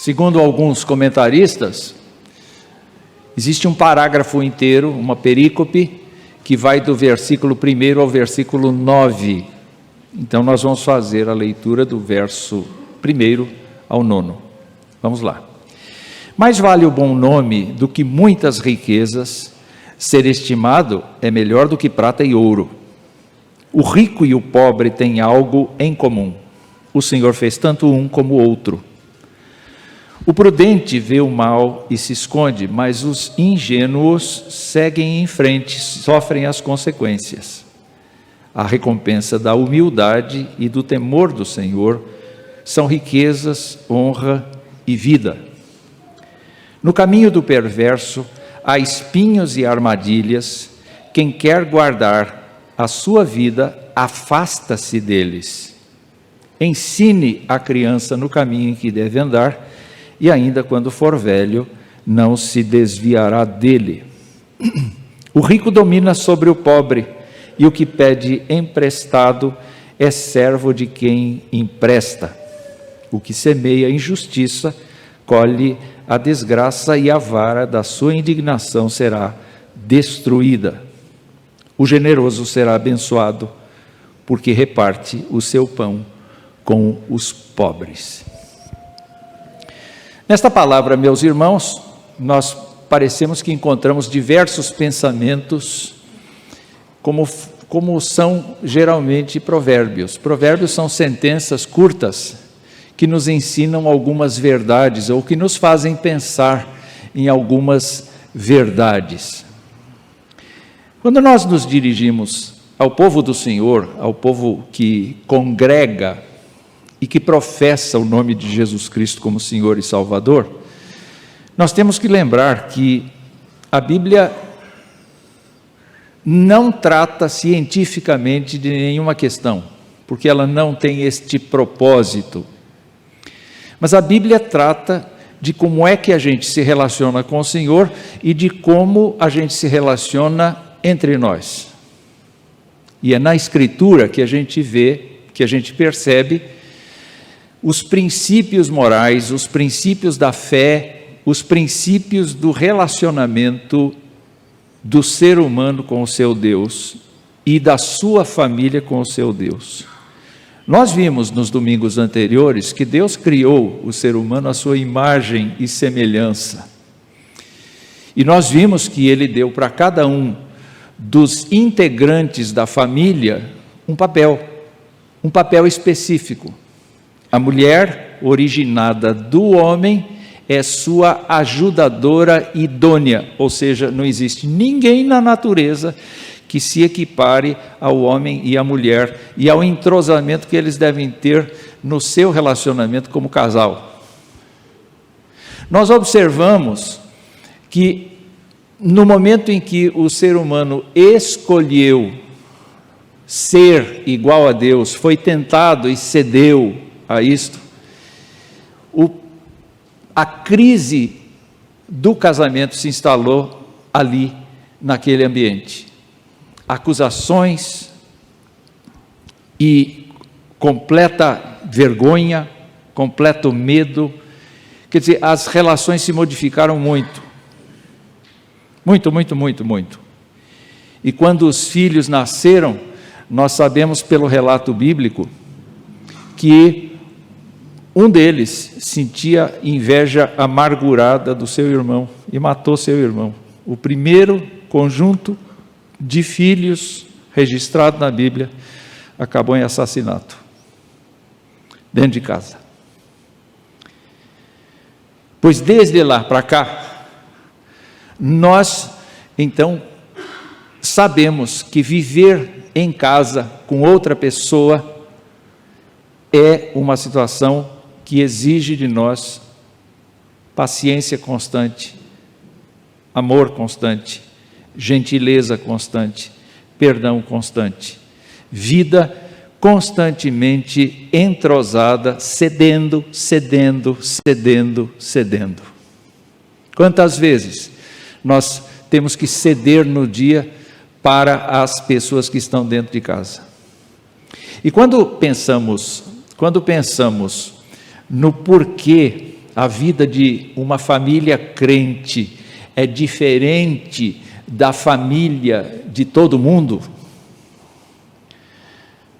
Segundo alguns comentaristas, existe um parágrafo inteiro, uma perícope, que vai do versículo 1 ao versículo 9. Então nós vamos fazer a leitura do verso 1 ao 9. Vamos lá. Mais vale o bom nome do que muitas riquezas, ser estimado é melhor do que prata e ouro. O rico e o pobre têm algo em comum. O Senhor fez tanto um como o outro. O prudente vê o mal e se esconde, mas os ingênuos seguem em frente, sofrem as consequências. A recompensa da humildade e do temor do Senhor são riquezas, honra e vida. No caminho do perverso há espinhos e armadilhas. Quem quer guardar a sua vida, afasta-se deles. Ensine a criança no caminho em que deve andar, e ainda quando for velho, não se desviará dele. O rico domina sobre o pobre, e o que pede emprestado é servo de quem empresta. O que semeia injustiça, colhe a desgraça, e a vara da sua indignação será destruída. O generoso será abençoado, porque reparte o seu pão com os pobres. Nesta palavra, meus irmãos, nós parecemos que encontramos diversos pensamentos, como são geralmente provérbios. Provérbios são sentenças curtas que nos ensinam algumas verdades ou que nos fazem pensar em algumas verdades. Quando nós nos dirigimos ao povo do Senhor, ao povo que congrega e que professa o nome de Jesus Cristo como Senhor e Salvador, nós temos que lembrar que a Bíblia não trata cientificamente de nenhuma questão, porque ela não tem este propósito. Mas a Bíblia trata de como é que a gente se relaciona com o Senhor e de como a gente se relaciona entre nós. E é na Escritura que a gente vê, que a gente percebe os princípios morais, os princípios da fé, os princípios do relacionamento do ser humano com o seu Deus e da sua família com o seu Deus. Nós vimos nos domingos anteriores que Deus criou o ser humano à sua imagem e semelhança. E nós vimos que Ele deu para cada um dos integrantes da família um papel específico. A mulher, originada do homem, é sua ajudadora idônea, ou seja, não existe ninguém na natureza que se equipare ao homem e à mulher e ao entrosamento que eles devem ter no seu relacionamento como casal. Nós observamos que no momento em que o ser humano escolheu ser igual a Deus, foi tentado e cedeu a isto, a crise do casamento se instalou ali, naquele ambiente. Acusações e completa vergonha, completo medo. Quer dizer, as relações se modificaram muito. Muito. E quando os filhos nasceram, nós sabemos pelo relato bíblico que um deles sentia inveja amargurada do seu irmão e matou seu irmão. O primeiro conjunto de filhos registrado na Bíblia acabou em assassinato, dentro de casa. Pois desde lá para cá, nós então sabemos que viver em casa com outra pessoa é uma situação que exige de nós paciência constante, amor constante, gentileza constante, perdão constante, vida constantemente entrosada, cedendo. Quantas vezes nós temos que ceder no dia para as pessoas que estão dentro de casa? E quando pensamos no porquê a vida de uma família crente é diferente da família de todo mundo,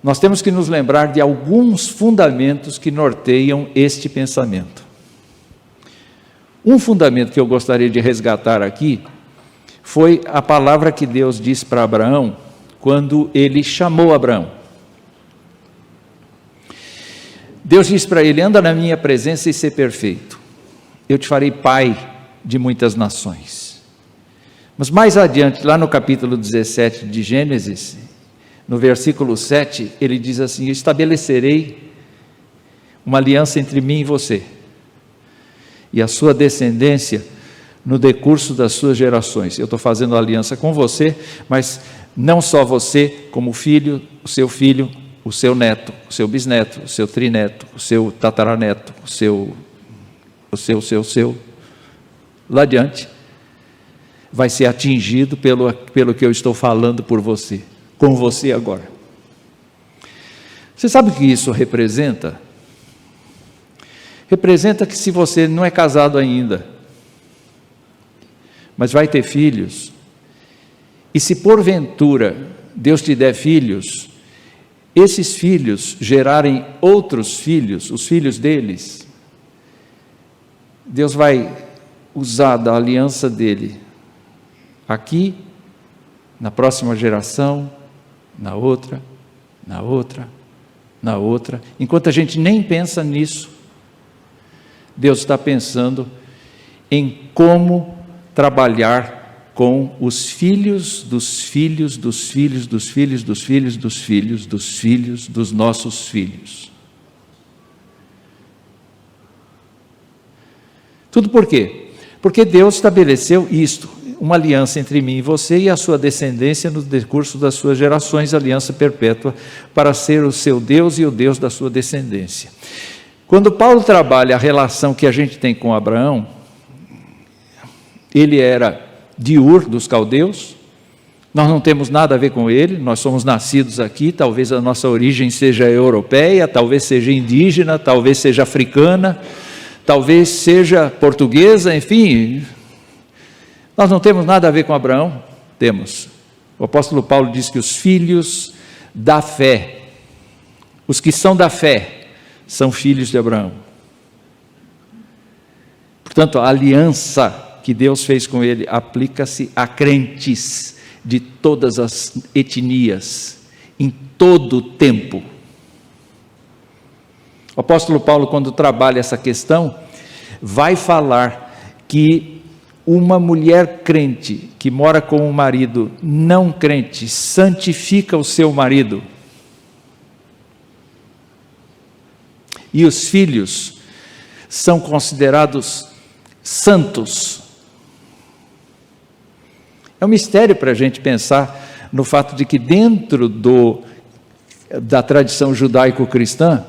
nós temos que nos lembrar de alguns fundamentos que norteiam este pensamento. Um fundamento que eu gostaria de resgatar aqui foi a palavra que Deus disse para Abraão quando ele chamou Abraão. Deus disse para ele: anda na minha presença e ser perfeito, eu te farei pai de muitas nações. Mas mais adiante, lá no capítulo 17 de Gênesis, no versículo 7, ele diz assim: eu estabelecerei uma aliança entre mim e você, e a sua descendência no decurso das suas gerações. Eu estou fazendo aliança com você, mas não só você, como o filho, o seu neto, o seu bisneto, o seu trineto, o seu tataraneto, o seu, lá adiante, vai ser atingido pelo que eu estou falando por você, com você agora. Você sabe o que isso representa? Representa que se você não é casado ainda, mas vai ter filhos, e se porventura Deus te der filhos, esses filhos gerarem outros filhos, os filhos deles, Deus vai usar da aliança dele, aqui, na próxima geração, na outra, enquanto a gente nem pensa nisso, Deus está pensando em como trabalhar com os filhos dos filhos dos filhos dos filhos dos filhos dos filhos dos filhos dos nossos filhos. Tudo por quê? Porque Deus estabeleceu isto, uma aliança entre mim e você e a sua descendência no decurso das suas gerações, aliança perpétua, para ser o seu Deus e o Deus da sua descendência. Quando Paulo trabalha a relação que a gente tem com Abraão, ele era de Ur dos caldeus, nós não temos nada a ver com ele, nós somos nascidos aqui, talvez a nossa origem seja europeia, talvez seja indígena, talvez seja africana, talvez seja portuguesa, enfim, nós não temos nada a ver com Abraão. Temos. O apóstolo Paulo diz que os filhos da fé, os que são da fé, são filhos de Abraão. Portanto, a aliança que Deus fez com ele aplica-se a crentes de todas as etnias, em todo o tempo. O apóstolo Paulo, quando trabalha essa questão, vai falar que uma mulher crente que mora com um marido não crente santifica o seu marido. E os filhos são considerados santos. É um mistério para a gente pensar no fato de que dentro da tradição judaico-cristã,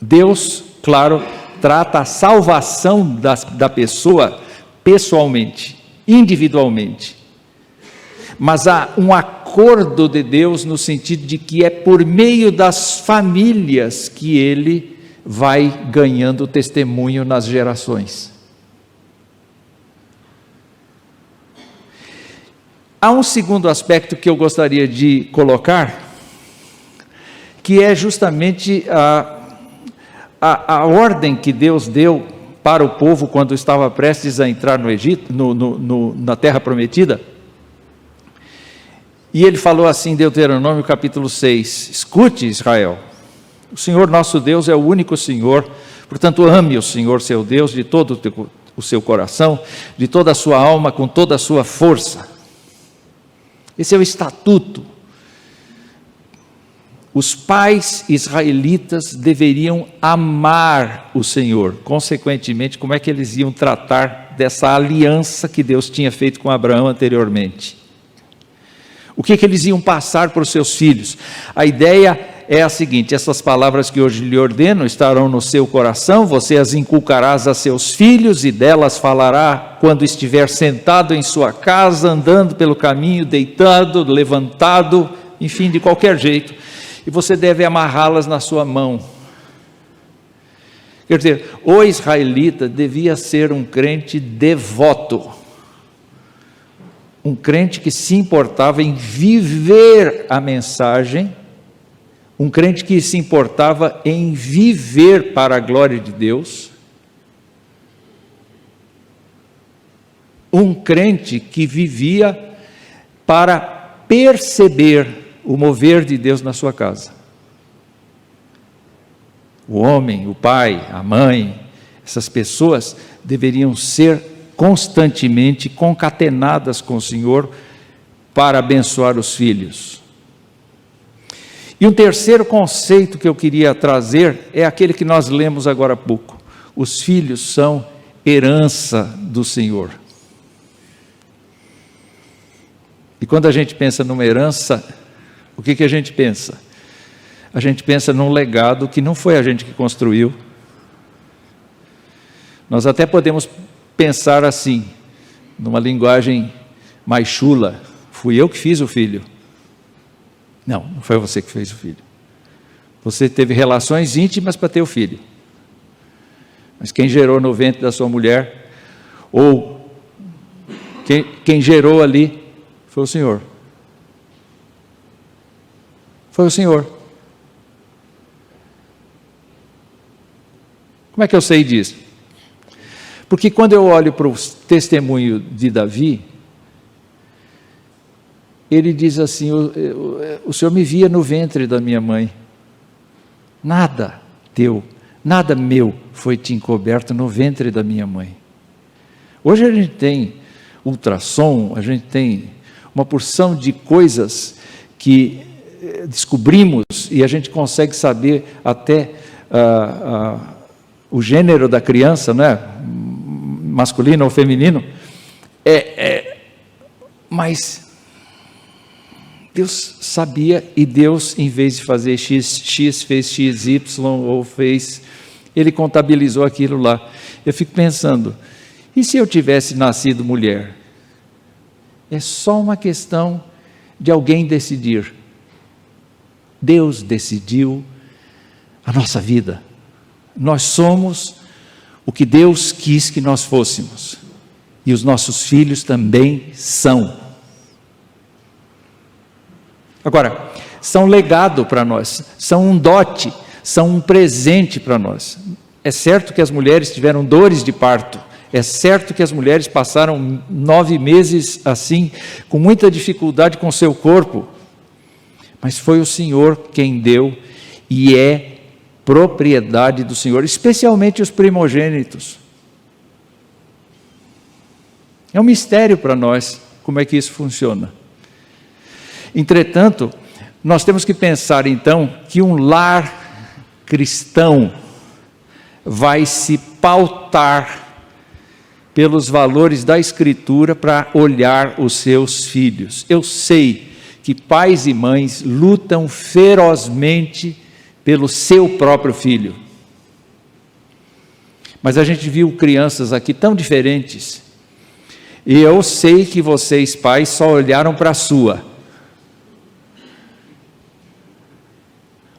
Deus, claro, trata a salvação da pessoa pessoalmente, individualmente. Mas há um acordo de Deus no sentido de que é por meio das famílias que ele vai ganhando testemunho nas gerações. Há um segundo aspecto que eu gostaria de colocar, que é justamente a ordem que Deus deu para o povo quando estava prestes a entrar no Egito, na terra prometida. E ele falou assim em Deuteronômio capítulo 6, escute Israel, o Senhor nosso Deus é o único Senhor, portanto ame o Senhor seu Deus de todo o seu coração, de toda a sua alma, com toda a sua força. Esse é o estatuto. Os pais israelitas deveriam amar o Senhor. Consequentemente, como é que eles iam tratar dessa aliança que Deus tinha feito com Abraão anteriormente? O que eles iam passar para os seus filhos? A ideia é a seguinte: essas palavras que hoje lhe ordeno estarão no seu coração, você as inculcarás a seus filhos, e delas falará quando estiver sentado em sua casa, andando pelo caminho, deitado, levantado, enfim, de qualquer jeito. E você deve amarrá-las na sua mão. Quer dizer, o israelita devia ser um crente devoto, um crente que se importava em viver a mensagem, um crente que se importava em viver para a glória de Deus, um crente que vivia para perceber o mover de Deus na sua casa. O homem, o pai, a mãe, essas pessoas deveriam ser constantemente concatenadas com o Senhor para abençoar os filhos. E um terceiro conceito que eu queria trazer é aquele que nós lemos agora há pouco. Os filhos são herança do Senhor. E quando a gente pensa numa herança, o que a gente pensa? A gente pensa num legado que não foi a gente que construiu. Nós até podemos pensar assim, numa linguagem mais chula: fui eu que fiz o filho. Não, não foi você que fez o filho. Você teve relações íntimas para ter o filho. Mas quem gerou no ventre da sua mulher, ou quem gerou ali, foi o Senhor. Foi o Senhor. Como é que eu sei disso? Porque quando eu olho para o testemunho de Davi, ele diz assim: o Senhor me via no ventre da minha mãe. Nada teu, nada meu foi te encoberto no ventre da minha mãe. Hoje a gente tem ultrassom, a gente tem uma porção de coisas que descobrimos e a gente consegue saber até o gênero da criança, né? Masculino ou feminino. Mas Deus sabia, e Deus, em vez de fazer X fez XY, ou fez, Ele contabilizou aquilo lá. Eu fico pensando, e se eu tivesse nascido mulher? É só uma questão de alguém decidir. Deus decidiu a nossa vida. Nós somos o que Deus quis que nós fôssemos. E os nossos filhos também são. Agora, são legado para nós, são um dote, são um presente para nós. É certo que as mulheres tiveram dores de parto. É certo que as mulheres passaram 9 meses assim, com muita dificuldade com seu corpo, mas foi o Senhor quem deu, e é propriedade do Senhor, especialmente os primogênitos. É um mistério para nós, como é que isso funciona. Entretanto, nós temos que pensar então, que um lar cristão vai se pautar pelos valores da Escritura para olhar os seus filhos. Eu sei que pais e mães lutam ferozmente pelo seu próprio filho. Mas a gente viu crianças aqui tão diferentes. E eu sei que vocês, pais, só olharam para a sua.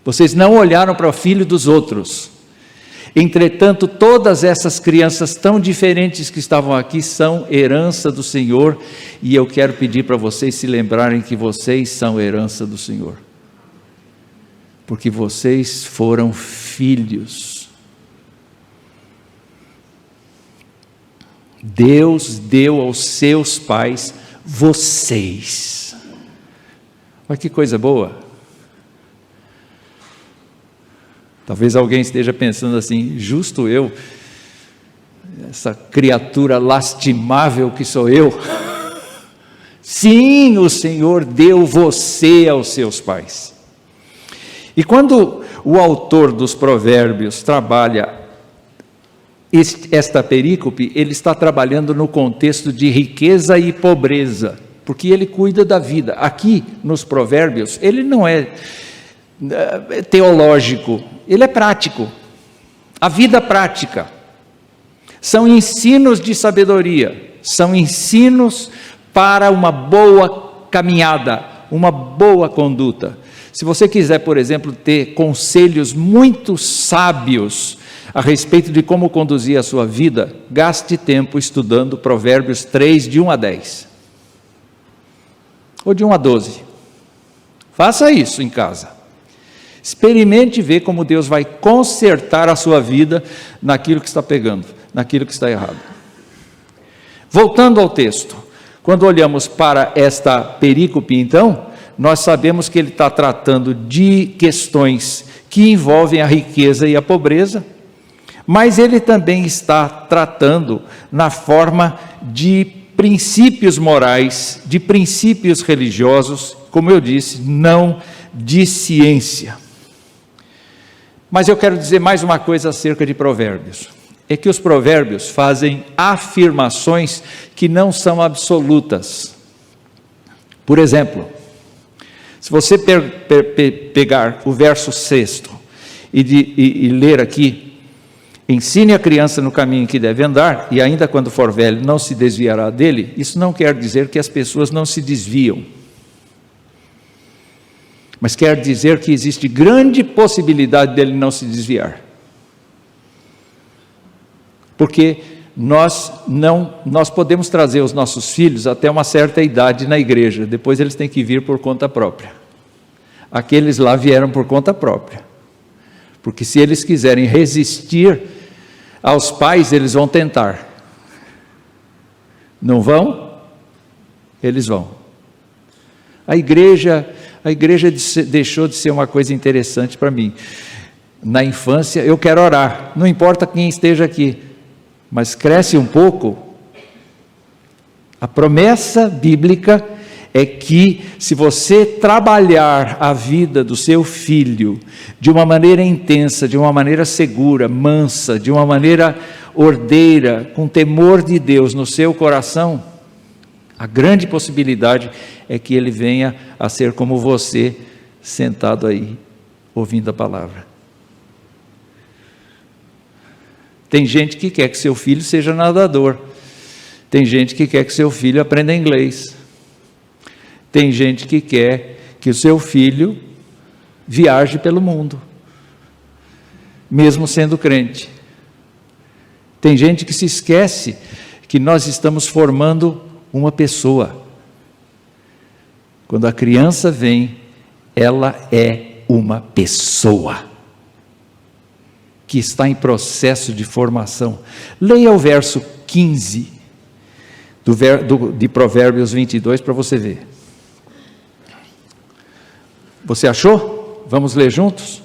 Vocês não olharam para o filho dos outros. Entretanto, todas essas crianças tão diferentes que estavam aqui são herança do Senhor, e eu quero pedir para vocês se lembrarem que vocês são herança do Senhor, porque vocês foram filhos. Deus deu aos seus pais vocês. Olha que coisa boa. Talvez alguém esteja pensando assim: justo eu, essa criatura lastimável que sou eu. Sim, o Senhor deu você aos seus pais. E quando o autor dos Provérbios trabalha esta perícope, ele está trabalhando no contexto de riqueza e pobreza, porque ele cuida da vida. Aqui nos Provérbios, ele não é teológico, ele é prático. A vida prática são ensinos de sabedoria, são ensinos para uma boa caminhada, uma boa conduta. Se você quiser, por exemplo, ter conselhos muito sábios a respeito de como conduzir a sua vida, gaste tempo estudando Provérbios 3, de 1 a 10. Ou de 1 a 12. Faça isso em casa. Experimente ver como Deus vai consertar a sua vida naquilo que está pegando, naquilo que está errado. Voltando ao texto, quando olhamos para esta perícope, então, nós sabemos que ele está tratando de questões que envolvem a riqueza e a pobreza, mas ele também está tratando na forma de princípios morais, de princípios religiosos, como eu disse, não de ciência. Mas eu quero dizer mais uma coisa acerca de Provérbios. É que os provérbios fazem afirmações que não são absolutas. Por exemplo, se você pegar o verso 6 e ler aqui, ensine a criança no caminho que deve andar, e ainda quando for velho não se desviará dele, isso não quer dizer que as pessoas não se desviam, mas quer dizer que existe grande possibilidade dele não se desviar. Porque nós podemos trazer os nossos filhos até uma certa idade na igreja, depois eles têm que vir por conta própria. Aqueles lá vieram por conta própria, porque se eles quiserem resistir aos pais, eles vão tentar. Não vão? Eles vão. A igreja deixou de ser uma coisa interessante para mim. Na infância, eu quero orar, não importa quem esteja aqui, mas cresce um pouco, a promessa bíblica é que se você trabalhar a vida do seu filho de uma maneira intensa, de uma maneira segura, mansa, de uma maneira ordeira, com temor de Deus no seu coração, a grande possibilidade é que ele venha a ser como você, sentado aí, ouvindo a palavra. Tem gente que quer que seu filho seja nadador. Tem gente que quer que seu filho aprenda inglês. Tem gente que quer que o seu filho viaje pelo mundo, mesmo sendo crente. Tem gente que se esquece que nós estamos formando uma pessoa. Quando a criança vem, ela é uma pessoa que está em processo de formação. Leia o verso 15 de Provérbios 22 para você ver. Você achou? Vamos ler juntos?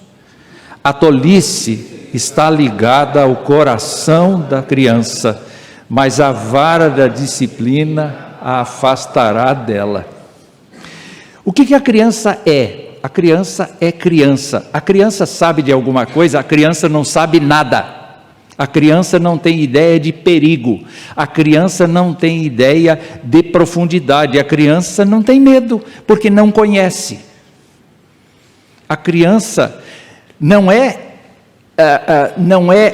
A tolice está ligada ao coração da criança, mas a vara da disciplina a afastará dela. O que a criança é? A criança é criança. A criança sabe de alguma coisa? A criança não sabe nada. A criança não tem ideia de perigo. A criança não tem ideia de profundidade. A criança não tem medo, porque não conhece. A criança não é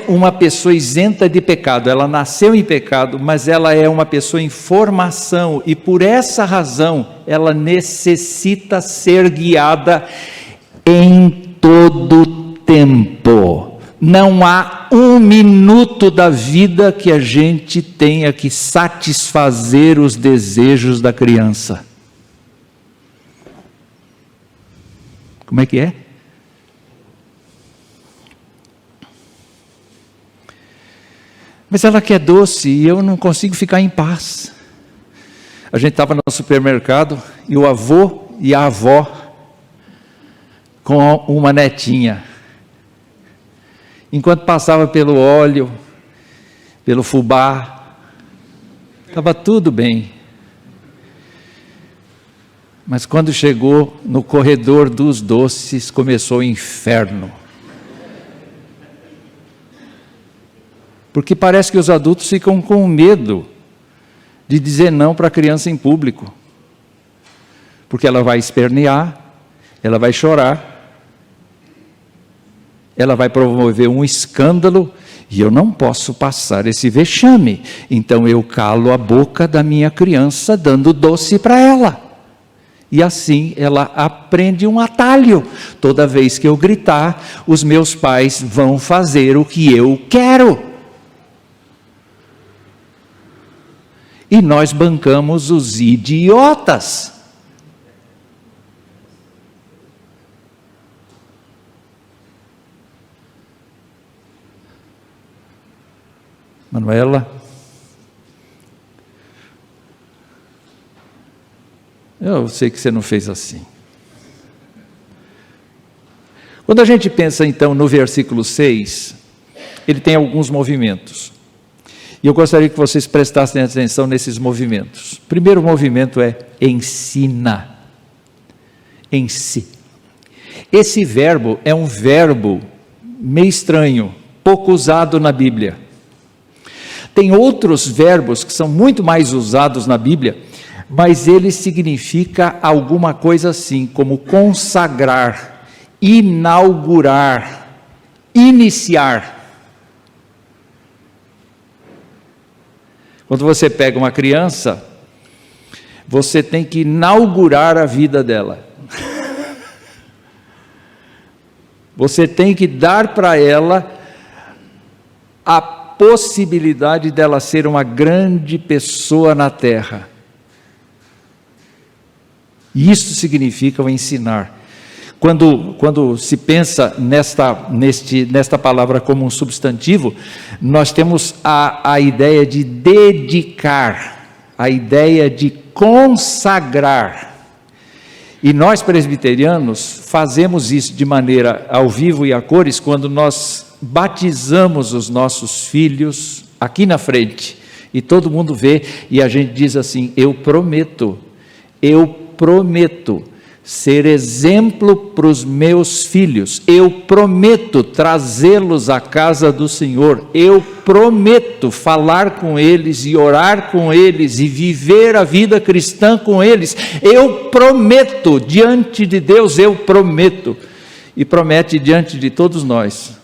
uma pessoa isenta de pecado. Ela nasceu em pecado, mas ela é uma pessoa em formação, e por essa razão ela necessita ser guiada em todo tempo. Não há um minuto da vida que a gente tenha que satisfazer os desejos da criança. Como é que é? Mas ela quer doce e eu não consigo ficar em paz. A gente estava no supermercado e o avô e a avó com uma netinha. Enquanto passava pelo óleo, pelo fubá, estava tudo bem. Mas quando chegou no corredor dos doces, começou o inferno. Porque parece que os adultos ficam com medo de dizer não para a criança em público. Porque ela vai espernear, ela vai chorar, ela vai promover um escândalo, e eu não posso passar esse vexame. Então eu calo a boca da minha criança dando doce para ela. E assim ela aprende um atalho. Toda vez que eu gritar, os meus pais vão fazer o que eu quero. E nós bancamos os idiotas. Manuela, eu sei que você não fez assim. Quando a gente pensa então no versículo 6, ele tem alguns movimentos. E eu gostaria que vocês prestassem atenção nesses movimentos. O primeiro movimento é ensina. Esse verbo é um verbo meio estranho, pouco usado na Bíblia. Tem outros verbos que são muito mais usados na Bíblia, mas ele significa alguma coisa assim, como consagrar, inaugurar, iniciar. Quando você pega uma criança, você tem que inaugurar a vida dela. Você tem que dar para ela a possibilidade dela ser uma grande pessoa na terra. Isso significa o ensinar. Quando se pensa nesta palavra como um substantivo, nós temos a ideia de dedicar, a ideia de consagrar. E nós presbiterianos fazemos isso de maneira ao vivo e a cores quando nós batizamos os nossos filhos aqui na frente. E todo mundo vê e a gente diz assim: eu prometo ser exemplo para os meus filhos, eu prometo trazê-los à casa do Senhor, eu prometo falar com eles e orar com eles e viver a vida cristã com eles, eu prometo diante de Deus, eu prometo, e promete diante de todos nós.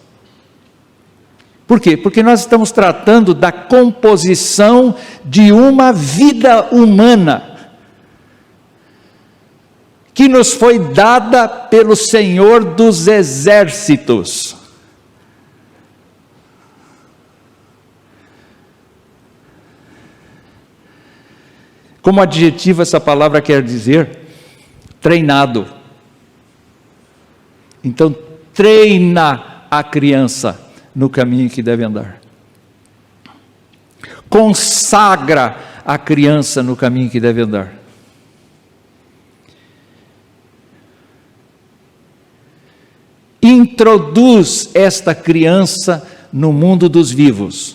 Por quê? Porque nós estamos tratando da composição de uma vida humana, que nos foi dada pelo Senhor dos Exércitos. Como adjetivo, essa palavra quer dizer treinado. Então, treina a criança no caminho que deve andar. Consagra a criança no caminho que deve andar. Introduz esta criança no mundo dos vivos,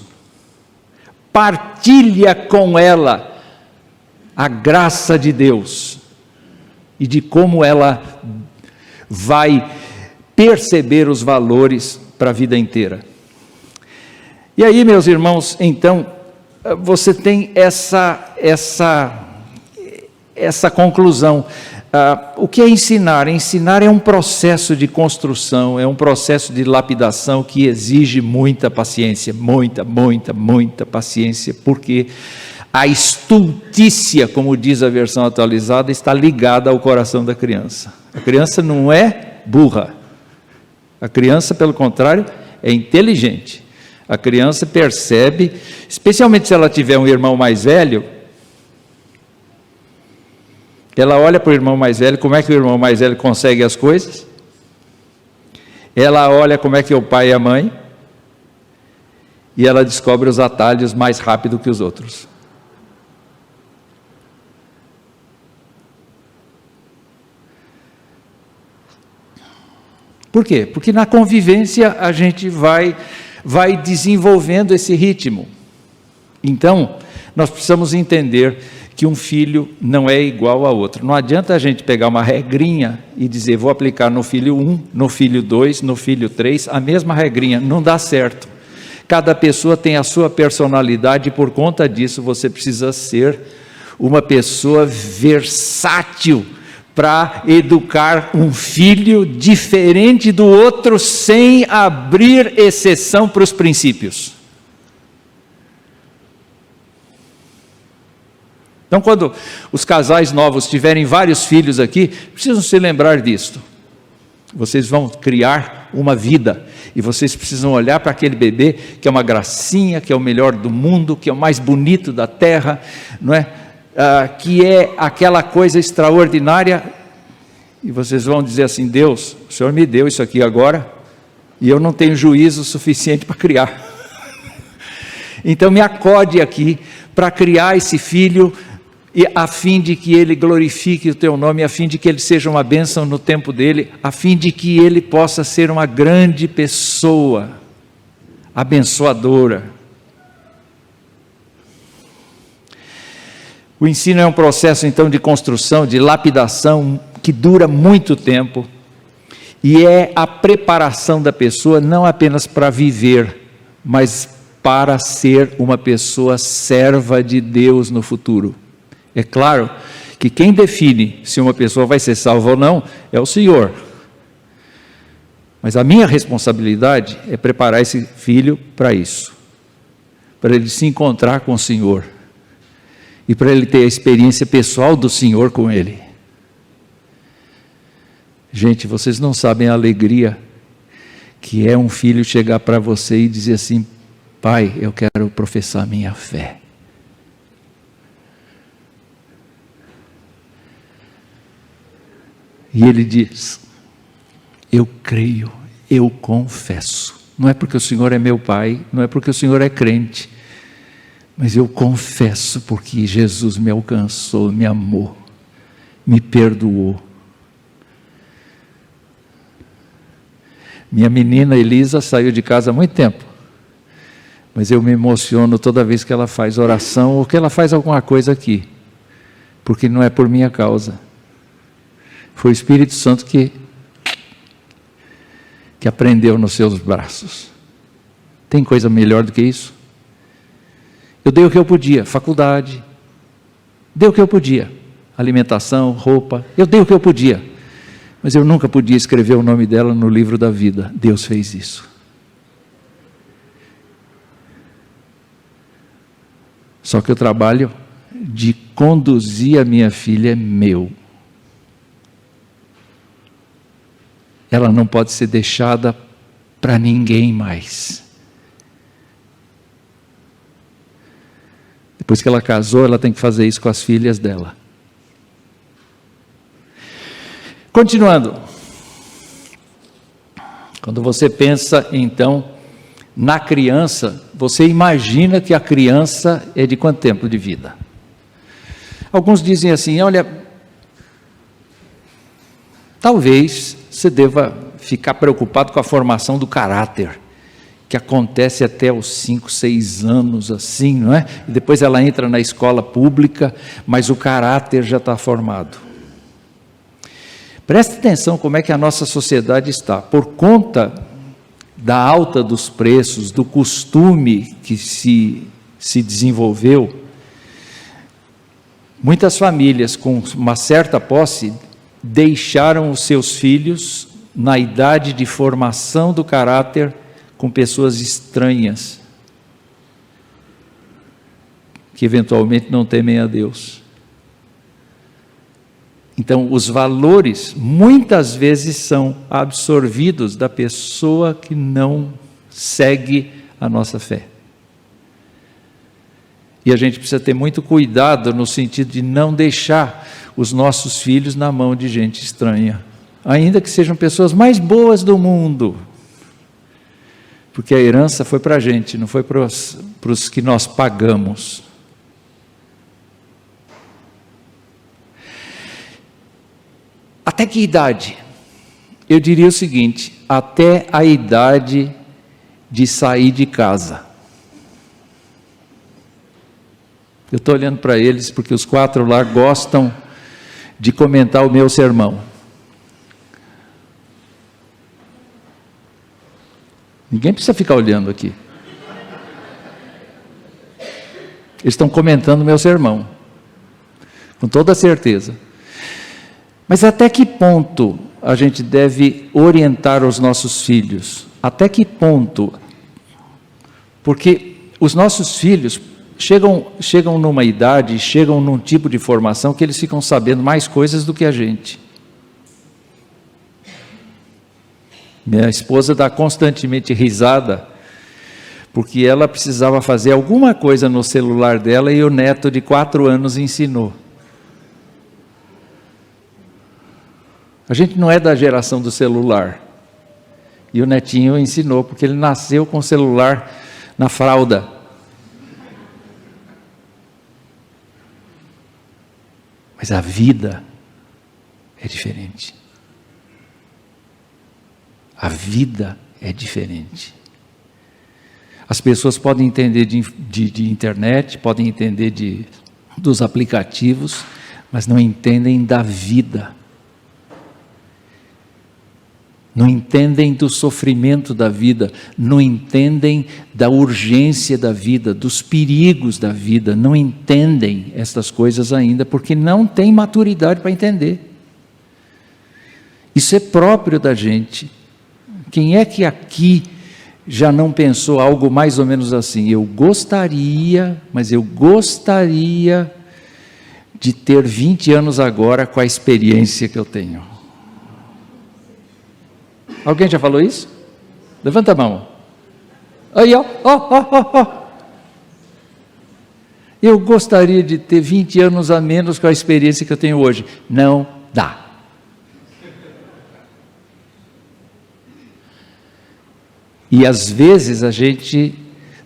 partilha com ela a graça de Deus e de como ela vai perceber os valores para a vida inteira. E aí, meus irmãos, então, você tem essa conclusão. O que é ensinar? Ensinar é um processo de construção, é um processo de lapidação que exige muita paciência, muita paciência, porque a estultícia, como diz a versão atualizada, está ligada ao coração da criança. A criança não é burra, a criança, pelo contrário, é inteligente. A criança percebe, especialmente se ela tiver um irmão mais velho, ela olha para o irmão mais velho, como é que o irmão mais velho consegue as coisas? Ela olha como é que é o pai e a mãe, e ela descobre os atalhos mais rápido que os outros. Por quê? Porque na convivência a gente vai desenvolvendo esse ritmo. Então, nós precisamos entender que um filho não é igual a outro. Não adianta a gente pegar uma regrinha e dizer, vou aplicar no filho 1, no filho 2, no filho 3, a mesma regrinha, não dá certo. Cada pessoa tem a sua personalidade e por conta disso você precisa ser uma pessoa versátil para educar um filho diferente do outro sem abrir exceção para os princípios. Então, quando os casais novos tiverem vários filhos aqui, precisam se lembrar disto. Vocês vão criar uma vida, e vocês precisam olhar para aquele bebê, que é uma gracinha, que é o melhor do mundo, que é o mais bonito da terra, não é? Que é aquela coisa extraordinária, e vocês vão dizer assim: Deus, o Senhor me deu isso aqui agora, e eu não tenho juízo suficiente para criar. Então me acode aqui para criar esse filho, e a fim de que ele glorifique o teu nome, a fim de que ele seja uma bênção no tempo dele, a fim de que ele possa ser uma grande pessoa, abençoadora. O ensino é um processo então de construção, de lapidação, que dura muito tempo, e é a preparação da pessoa não apenas para viver, mas para ser uma pessoa serva de Deus no futuro. É claro que quem define se uma pessoa vai ser salva ou não é o Senhor. Mas a minha responsabilidade é preparar esse filho para isso, para ele se encontrar com o Senhor e para ele ter a experiência pessoal do Senhor com ele. Gente, vocês não sabem a alegria que é um filho chegar para você e dizer assim: pai, eu quero professar a minha fé. E ele diz: eu creio, eu confesso. Não é porque o Senhor é meu pai, não é porque o Senhor é crente, mas eu confesso porque Jesus me alcançou, me amou, me perdoou. Minha menina Elisa saiu de casa há muito tempo, mas eu me emociono toda vez que ela faz oração ou que ela faz alguma coisa aqui, porque não é por minha causa. Foi o Espírito Santo que aprendeu nos seus braços. Tem coisa melhor do que isso? Eu dei o que eu podia, faculdade, dei o que eu podia, alimentação, roupa, eu dei o que eu podia, mas eu nunca podia escrever o nome dela no livro da vida. Deus fez isso. Só que o trabalho de conduzir a minha filha é meu. Ela não pode ser deixada para ninguém mais. Depois que ela casou, ela tem que fazer isso com as filhas dela. Continuando. Quando você pensa, então, na criança, você imagina que a criança é de quanto tempo de vida? Alguns dizem assim: olha, talvez você deva ficar preocupado com a formação do caráter, que acontece até os 5, 6 anos, assim, não é? E depois ela entra na escola pública, mas o caráter já está formado. Preste atenção como é que a nossa sociedade está. Por conta da alta dos preços, do costume que se desenvolveu, muitas famílias com uma certa posse deixaram os seus filhos na idade de formação do caráter com pessoas estranhas, que eventualmente não temem a Deus. Então, os valores muitas vezes são absorvidos da pessoa que não segue a nossa fé. E a gente precisa ter muito cuidado no sentido de não deixar os nossos filhos na mão de gente estranha, ainda que sejam pessoas mais boas do mundo, porque a herança foi para a gente, não foi para os que nós pagamos. Até que idade? Eu diria o seguinte: até a idade de sair de casa. Eu estou olhando para eles porque os 4 lá gostam de comentar o meu sermão. Ninguém precisa ficar olhando aqui. Eles estão comentando o meu sermão, com toda certeza. Mas até que ponto a gente deve orientar os nossos filhos? Até que ponto? Porque os nossos filhos chegam numa idade, chegam num tipo de formação que eles ficam sabendo mais coisas do que a gente. Minha esposa dá constantemente risada, porque ela precisava fazer alguma coisa no celular dela e o neto de 4 anos ensinou. A gente não é da geração do celular. E o netinho ensinou, porque ele nasceu com o celular na fralda. Mas a vida é diferente. A vida é diferente. As pessoas podem entender de internet, podem entender dos aplicativos, mas não entendem da vida. Não entendem do sofrimento da vida, não entendem da urgência da vida, dos perigos da vida, não entendem essas coisas ainda, porque não têm maturidade para entender. Isso é próprio da gente. Quem é que aqui já não pensou algo mais ou menos assim? Eu gostaria de ter 20 anos agora com a experiência que eu tenho. Alguém já falou isso? Levanta a mão. Aí, ó. Eu gostaria de ter 20 anos a menos com a experiência que eu tenho hoje. Não dá. E às vezes a gente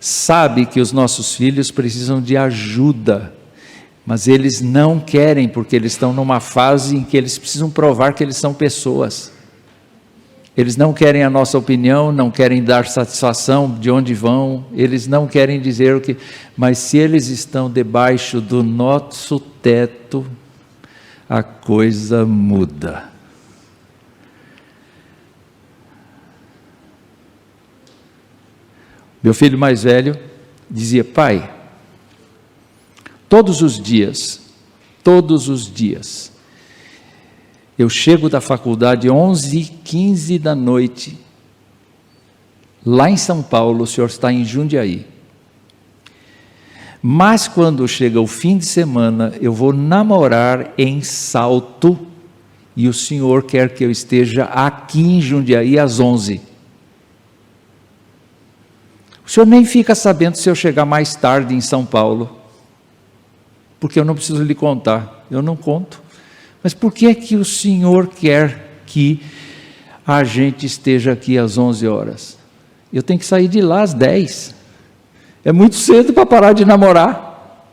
sabe que os nossos filhos precisam de ajuda, mas eles não querem, porque eles estão numa fase em que eles precisam provar que eles são pessoas. Eles não querem a nossa opinião, não querem dar satisfação de onde vão, eles não querem dizer o que... Mas se eles estão debaixo do nosso teto, a coisa muda. Meu filho mais velho dizia: pai, todos os dias, eu chego da faculdade 11h15 da noite, lá em São Paulo, o senhor está em Jundiaí. Mas quando chega o fim de semana, eu vou namorar em Salto, e o senhor quer que eu esteja aqui em Jundiaí às 11h. O senhor nem fica sabendo se eu chegar mais tarde em São Paulo, porque eu não preciso lhe contar, eu não conto. Mas por que é que o senhor quer que a gente esteja aqui às 11 horas? Eu tenho que sair de lá às 10. É muito cedo para parar de namorar.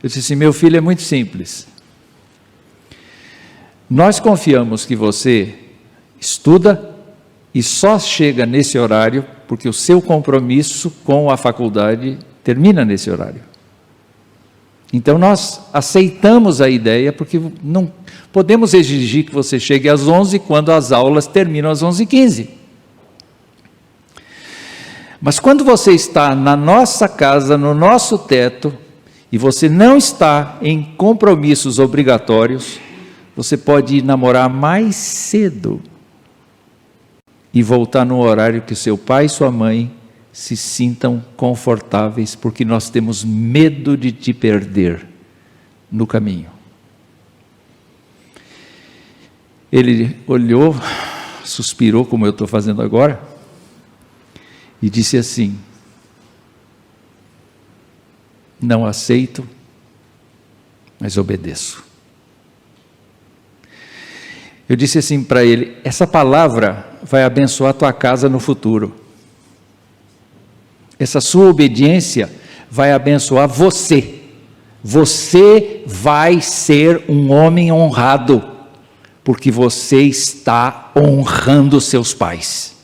Eu disse assim: meu filho, é muito simples. Nós confiamos que você estuda e só chega nesse horário porque o seu compromisso com a faculdade termina nesse horário. Então nós aceitamos a ideia, porque não podemos exigir que você chegue às 11 quando as aulas terminam às 11h15. Mas quando você está na nossa casa, no nosso teto, e você não está em compromissos obrigatórios, você pode ir namorar mais cedo e voltar no horário que seu pai e sua mãe se sintam confortáveis, porque nós temos medo de te perder no caminho. Ele olhou, suspirou, como eu estou fazendo agora, e disse assim: não aceito, mas obedeço. Eu disse assim para ele: essa palavra vai abençoar a tua casa no futuro. Essa sua obediência vai abençoar você. Você vai ser um homem honrado, porque você está honrando seus pais.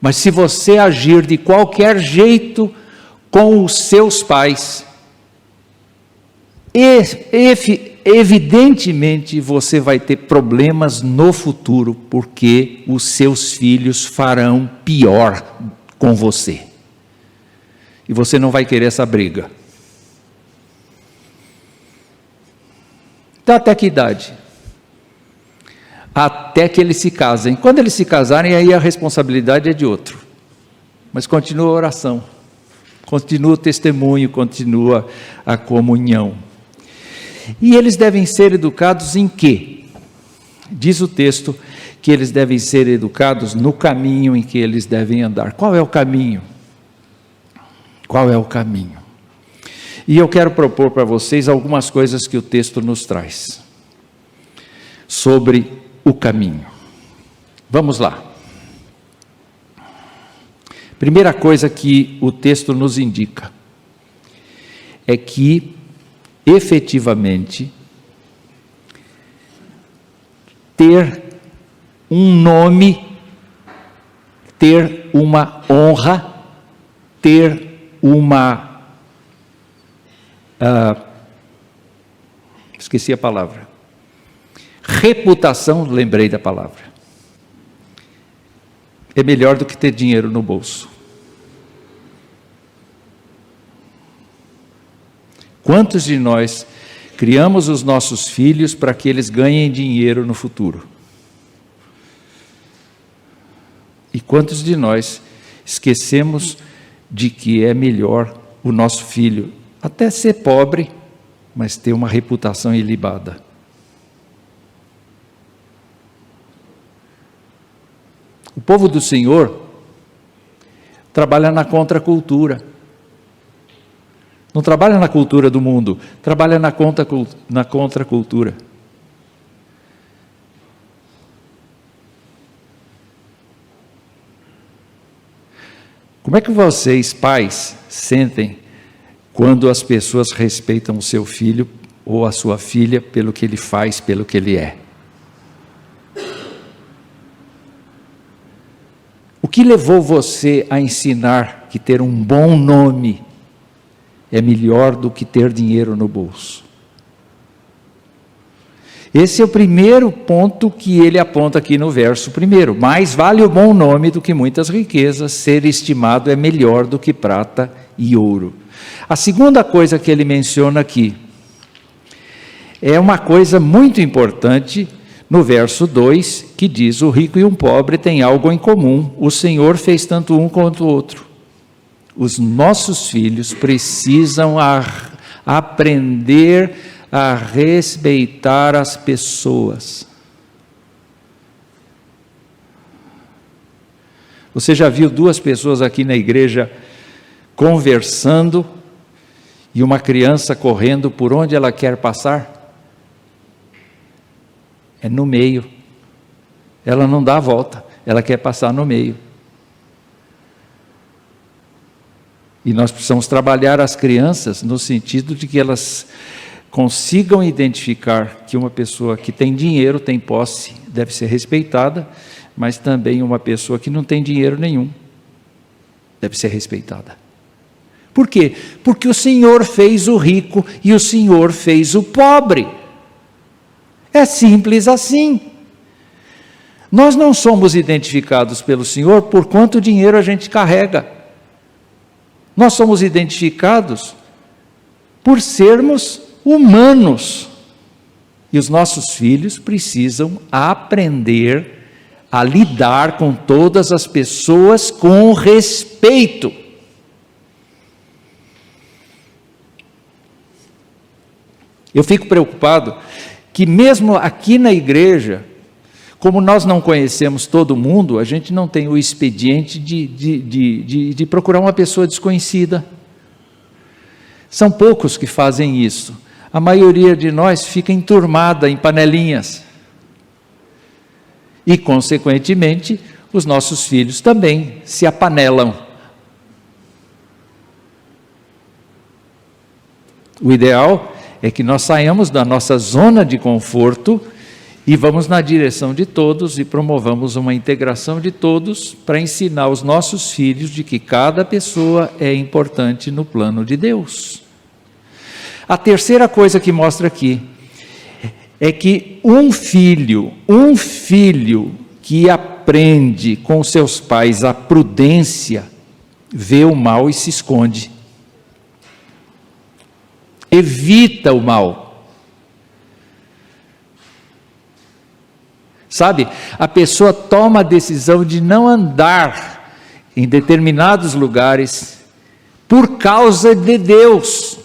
Mas se você agir de qualquer jeito com os seus pais, evidentemente você vai ter problemas no futuro, porque os seus filhos farão pior com você, e você não vai querer essa briga. Então, até que idade? Até que eles se casem. Quando eles se casarem, aí a responsabilidade é de outro, mas continua a oração, Continua o testemunho, continua a comunhão. E eles devem ser educados em quê? Diz o texto que eles devem ser educados no caminho em que eles devem andar. Qual é o caminho? Qual é o caminho? E eu quero propor para vocês algumas coisas que o texto nos traz sobre o caminho. Vamos lá. Primeira coisa que o texto nos indica é que, efetivamente, ter um nome, ter uma honra, ter uma... esqueci a palavra. Reputação, lembrei da palavra. É melhor do que ter dinheiro no bolso. Quantos de nós criamos os nossos filhos para que eles ganhem dinheiro no futuro? E quantos de nós esquecemos de que é melhor o nosso filho até ser pobre, mas ter uma reputação ilibada? O povo do Senhor trabalha na contracultura. Não trabalha na cultura do mundo, trabalha na contracultura. Como é que vocês, pais, sentem quando as pessoas respeitam o seu filho ou a sua filha pelo que ele faz, pelo que ele é? O que levou você a ensinar que ter um bom nome é melhor do que ter dinheiro no bolso? Esse é o primeiro ponto que ele aponta aqui no verso primeiro. Mais vale o bom nome do que muitas riquezas, ser estimado é melhor do que prata e ouro. A segunda coisa que ele menciona aqui é uma coisa muito importante no verso 2, que diz: o rico e o pobre têm algo em comum, o Senhor fez tanto um quanto o outro. Os nossos filhos precisam aprender a respeitar as pessoas. Você já viu duas pessoas aqui na igreja conversando e uma criança correndo por onde ela quer passar? É no meio. Ela não dá a volta, ela quer passar no meio. E nós precisamos trabalhar as crianças no sentido de que elas consigam identificar que uma pessoa que tem dinheiro, tem posse, deve ser respeitada, mas também uma pessoa que não tem dinheiro nenhum deve ser respeitada. Por quê? Porque o Senhor fez o rico e o Senhor fez o pobre. É simples assim. Nós não somos identificados pelo Senhor por quanto dinheiro a gente carrega. Nós somos identificados por sermos humanos. E os nossos filhos precisam aprender a lidar com todas as pessoas com respeito. Eu fico preocupado que mesmo aqui na igreja, como nós não conhecemos todo mundo, a gente não tem o expediente de procurar uma pessoa desconhecida. São poucos que fazem isso. A maioria de nós fica enturmada em panelinhas. E, consequentemente, os nossos filhos também se apanelam. O ideal é que nós saiamos da nossa zona de conforto e vamos na direção de todos e promovamos uma integração de todos para ensinar os nossos filhos de que cada pessoa é importante no plano de Deus. A terceira coisa que mostra aqui é que um filho que aprende com seus pais a prudência, vê o mal e se esconde. Evita o mal. Sabe, a pessoa toma a decisão de não andar em determinados lugares por causa de Deus.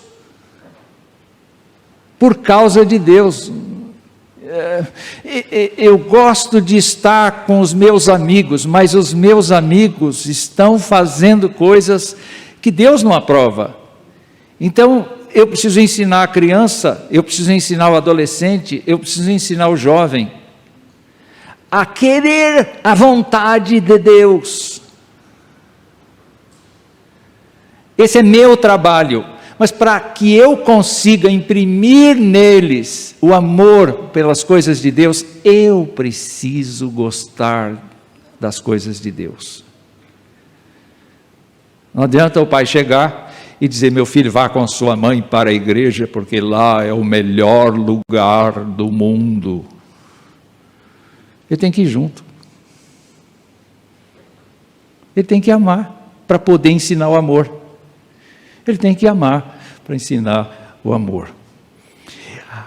Por causa de Deus. Eu gosto de estar com os meus amigos, mas os meus amigos estão fazendo coisas que Deus não aprova. Então, eu preciso ensinar a criança, eu preciso ensinar o adolescente, eu preciso ensinar o jovem a querer a vontade de Deus. Esse é meu trabalho, mas para que eu consiga imprimir neles o amor pelas coisas de Deus, eu preciso gostar das coisas de Deus. Não adianta o pai chegar e dizer: meu filho, vá com sua mãe para a igreja, porque lá é o melhor lugar do mundo. Ele tem que ir junto. Ele tem que amar para poder ensinar o amor. Ele tem que amar para ensinar o amor.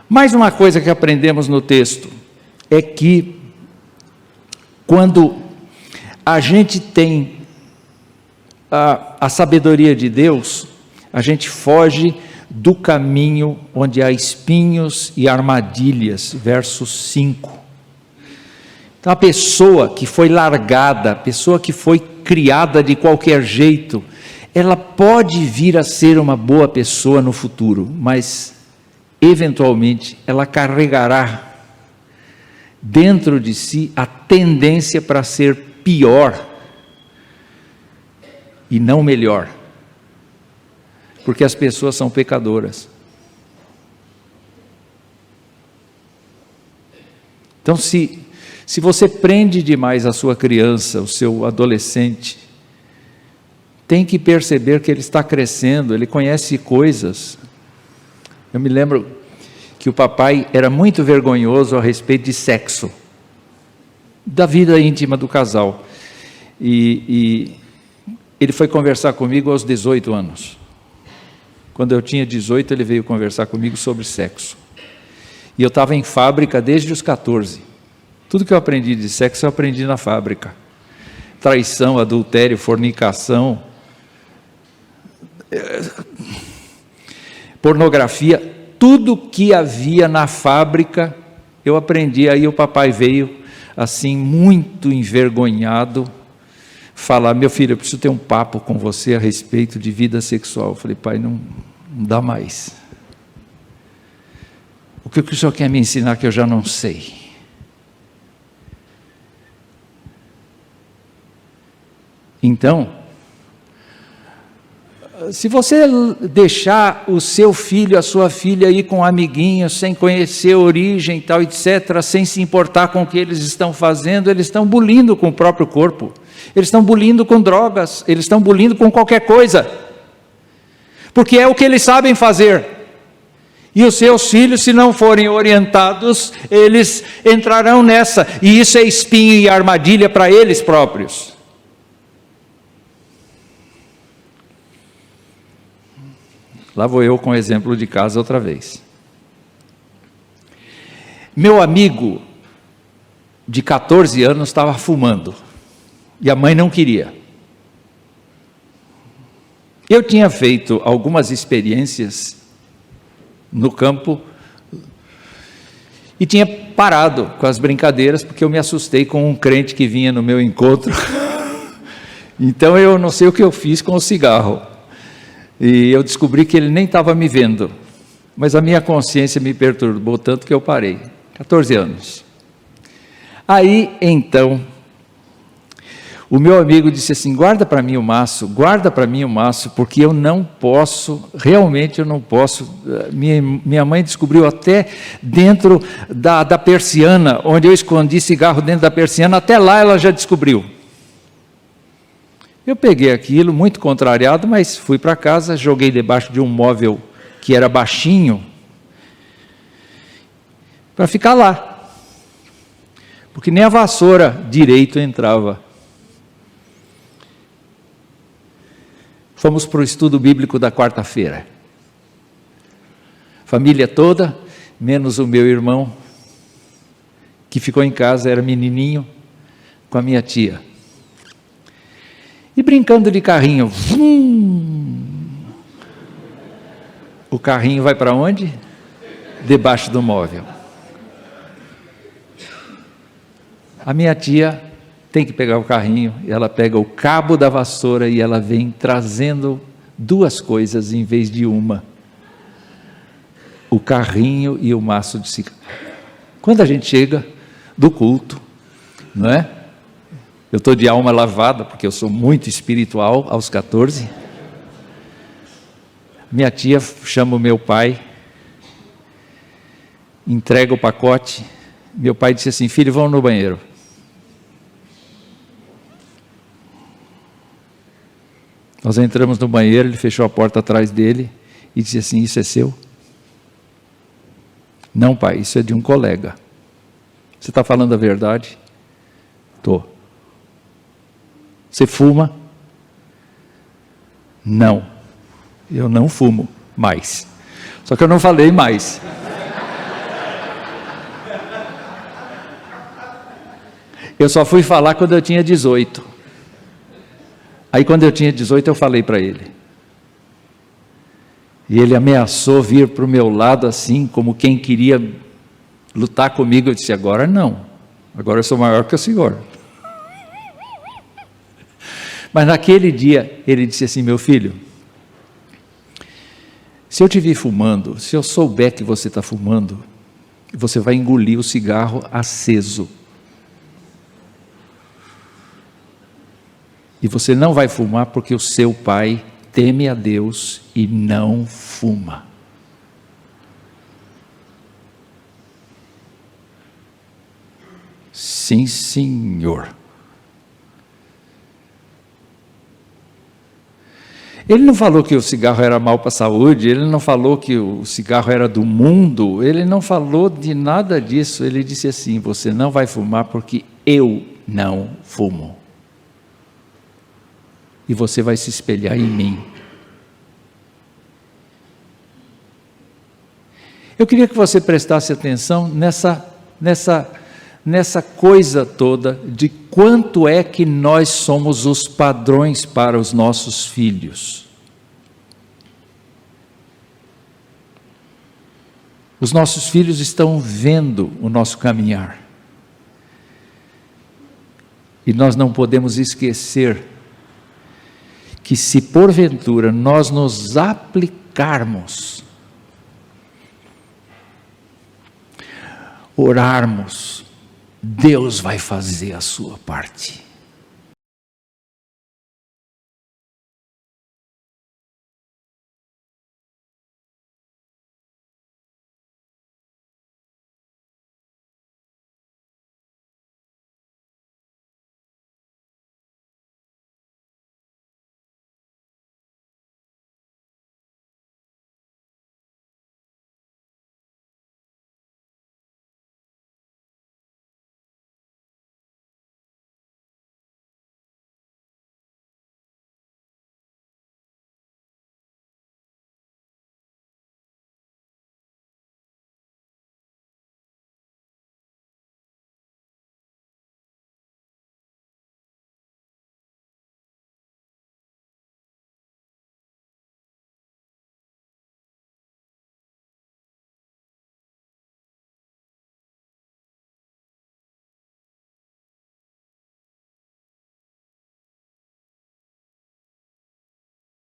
Mais uma coisa que aprendemos no texto é que quando a gente tem a sabedoria de Deus, a gente foge do caminho onde há espinhos e armadilhas, verso 5. Então a pessoa que foi largada, a pessoa que foi criada de qualquer jeito, ela pode vir a ser uma boa pessoa no futuro, mas eventualmente ela carregará dentro de si a tendência para ser pior e não melhor, porque as pessoas são pecadoras. Então, se você prende demais a sua criança, o seu adolescente, tem que perceber que ele está crescendo, ele conhece coisas. Eu me lembro que o papai era muito vergonhoso a respeito de sexo, da vida íntima do casal, e ele foi conversar comigo aos 18 anos. Quando eu tinha 18, ele veio conversar comigo sobre sexo, e eu estava em fábrica desde os 14, tudo que eu aprendi de sexo eu aprendi na fábrica, traição, adultério, fornicação, pornografia, tudo que havia na fábrica eu aprendi. Aí o papai veio assim muito envergonhado falar: meu filho, eu preciso ter um papo com você a respeito de vida sexual. Eu falei: pai, não dá mais. O que o senhor quer me ensinar que eu já não sei? Então, se você deixar o seu filho, a sua filha ir com amiguinhos, sem conhecer a origem, tal, etc., sem se importar com o que eles estão fazendo, eles estão bulindo com o próprio corpo, eles estão bulindo com drogas, eles estão bulindo com qualquer coisa, porque é o que eles sabem fazer. E os seus filhos, se não forem orientados, eles entrarão nessa, e isso é espinho e armadilha para eles próprios. Lá vou eu com o exemplo de casa outra vez. Meu amigo de 14 anos estava fumando, e a mãe não queria. Eu tinha feito algumas experiências no campo, e tinha parado com as brincadeiras, porque eu me assustei com um crente que vinha no meu encontro. Então eu não sei o que eu fiz com o cigarro. E eu descobri que ele nem estava me vendo, mas a minha consciência me perturbou tanto que eu parei, 14 anos. Aí, então, o meu amigo disse assim: guarda para mim o maço, porque eu não posso, realmente eu não posso. Minha mãe descobriu até dentro da persiana, onde eu escondi cigarro dentro da persiana, até lá ela já descobriu. Eu peguei aquilo, muito contrariado, mas fui para casa, joguei debaixo de um móvel que era baixinho, para ficar lá, porque nem a vassoura direito entrava. Fomos para o estudo bíblico da quarta-feira, família toda, menos o meu irmão, que ficou em casa, era menininho, com a minha tia. E brincando de carrinho, o carrinho vai para onde? Debaixo do móvel. A minha tia tem que pegar o carrinho, e ela pega o cabo da vassoura e ela vem trazendo duas coisas em vez de uma: o carrinho e o maço de cigarro. Quando a gente chega do culto, não é? Eu estou de alma lavada, porque eu sou muito espiritual aos 14. Minha tia chama o meu pai, entrega o pacote. Meu pai disse assim: filho, vamos no banheiro. Nós entramos no banheiro, ele fechou a porta atrás dele e disse assim: isso é seu? Não, pai, isso é de um colega. Você está falando a verdade? Estou. Você fuma? Não, eu não fumo mais. Só que eu não falei mais. Eu só fui falar quando eu tinha 18. Aí quando eu tinha 18 eu falei para ele. E ele ameaçou vir para o meu lado assim, como quem queria lutar comigo. Eu disse: agora não, agora eu sou maior que o senhor. Mas naquele dia ele disse assim: meu filho, se eu te vir fumando, se eu souber que você está fumando, você vai engolir o cigarro aceso. E você não vai fumar porque o seu pai teme a Deus e não fuma. Sim, senhor. Ele não falou que o cigarro era mal para a saúde, ele não falou que o cigarro era do mundo, ele não falou de nada disso. Ele disse assim: você não vai fumar porque eu não fumo. E você vai se espelhar em mim. Eu queria que você prestasse atenção nessa coisa toda de quanto é que nós somos os padrões para os nossos filhos. Os nossos filhos estão vendo o nosso caminhar. E nós não podemos esquecer que se porventura nós nos aplicarmos, orarmos, Deus vai fazer a sua parte.